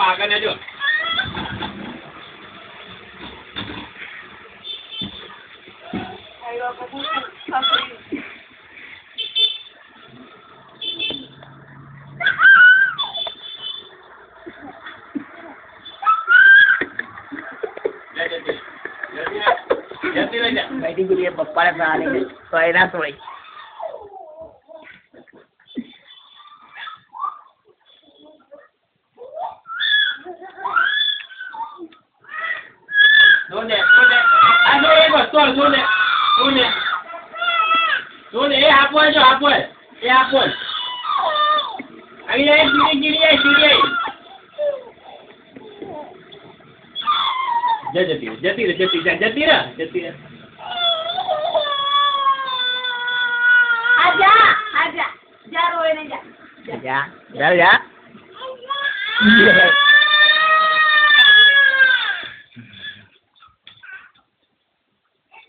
આગળ ને જો बैठी गुड़िया पप्पा ने सहारे में सोए ना सोई એ આપો જો આપો એ આપો આવી જાય સીડી જતી રે आजा जा रोए नहीं जा जा जा